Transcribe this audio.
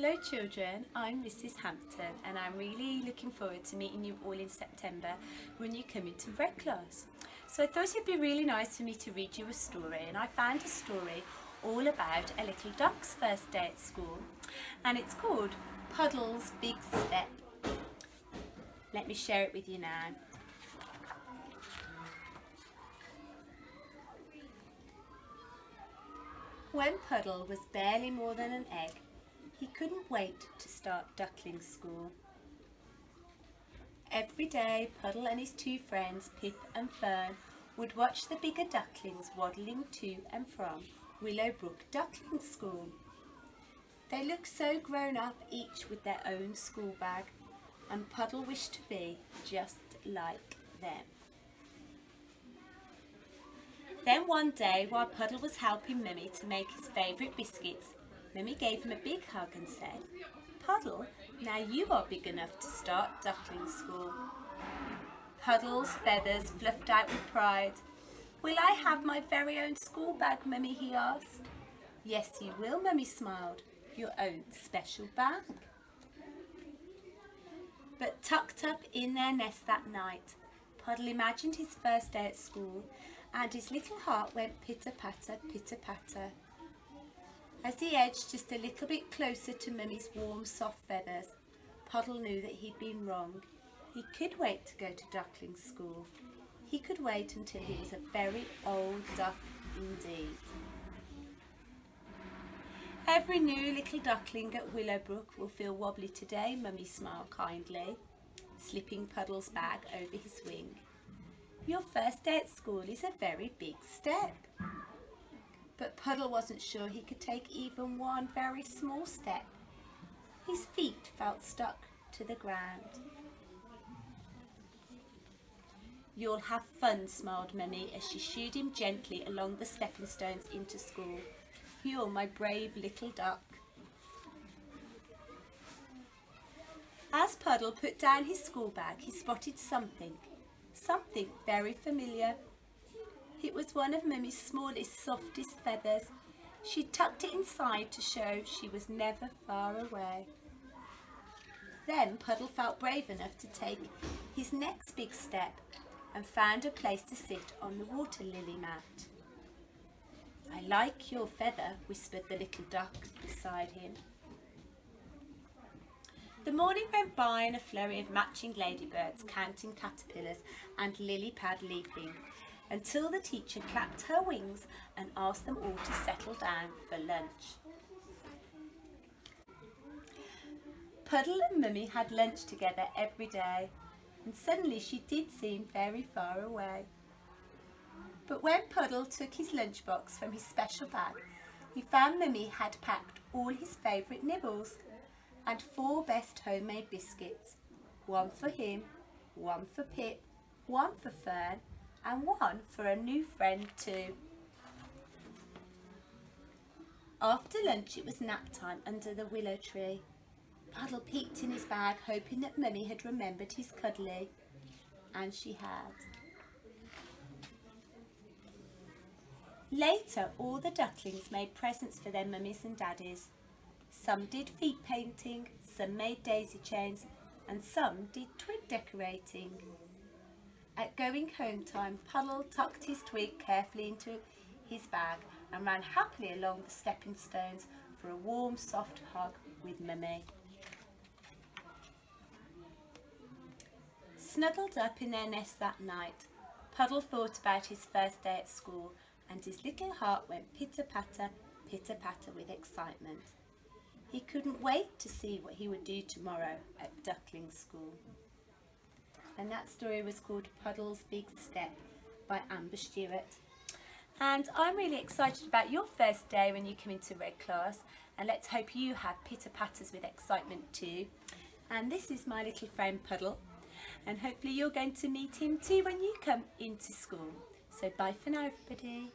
Hello children, I'm Mrs. Hampton and I'm really looking forward to meeting you all in September when you come into red class. So I thought it'd be really nice for me to read you a story, and I found a story all about a little duck's first day at school, and it's called Puddle's Big Step. Let me share it with you now. When Puddle was barely more than an egg, he couldn't wait to start duckling school. Every day, Puddle and his two friends, Pip and Fern, would watch the bigger ducklings waddling to and from Willowbrook Duckling School. They looked so grown up, each with their own school bag, and Puddle wished to be just like them. Then one day, while Puddle was helping Mummy to make his favourite biscuits, Mummy gave him a big hug and said, "Puddle, now you are big enough to start duckling school." Puddle's feathers fluffed out with pride. "Will I have my very own school bag, Mummy?" he asked. "Yes, you will," Mummy smiled. "Your own special bag." But tucked up in their nest that night, Puddle imagined his first day at school, and his little heart went pitter-patter, pitter-patter. As he edged just a little bit closer to Mummy's warm, soft feathers, Puddle knew that he'd been wrong. He could wait to go to duckling school. He could wait until he was a very old duck indeed. "Every new little duckling at Willowbrook will feel wobbly today," Mummy smiled kindly, slipping Puddle's bag over his wing. "Your first day at school is a very big step." But Puddle wasn't sure he could take even one very small step. His feet felt stuck to the ground. "You'll have fun," smiled Mummy as she shooed him gently along the stepping stones into school. "You're my brave little duck." As Puddle put down his school bag, he spotted something very familiar. It was one of Mummy's smallest, softest feathers. She tucked it inside to show she was never far away. Then Puddle felt brave enough to take his next big step and found a place to sit on the water lily mat. "I like your feather," whispered the little duck beside him. The morning went by in a flurry of matching ladybirds, counting caterpillars and lily pad leaping, until the teacher clapped her wings and asked them all to settle down for lunch. Puddle and Mummy had lunch together every day, and suddenly she did seem very far away. But when Puddle took his lunchbox from his special bag, he found Mummy had packed all his favourite nibbles and 4 best homemade biscuits, one for him, one for Pip, one for Fern, and one for a new friend too. After lunch it was nap time under the willow tree. Puddle peeked in his bag, hoping that Mummy had remembered his cuddly, and she had. Later, all the ducklings made presents for their mummies and daddies. Some did feet painting, some made daisy chains, and some did twig decorating. At going home time, Puddle tucked his twig carefully into his bag and ran happily along the stepping stones for a warm, soft hug with Mummy. Snuggled up in their nest that night, Puddle thought about his first day at school, and his little heart went pitter-patter, pitter-patter with excitement. He couldn't wait to see what he would do tomorrow at duckling school. And that story was called Puddle's Big Step by Amber Stewart. And I'm really excited about your first day when you come into red class, and let's hope you have pitter-patters with excitement too. And this is my little friend Puddle, and hopefully you're going to meet him too when you come into school. So bye for now, everybody.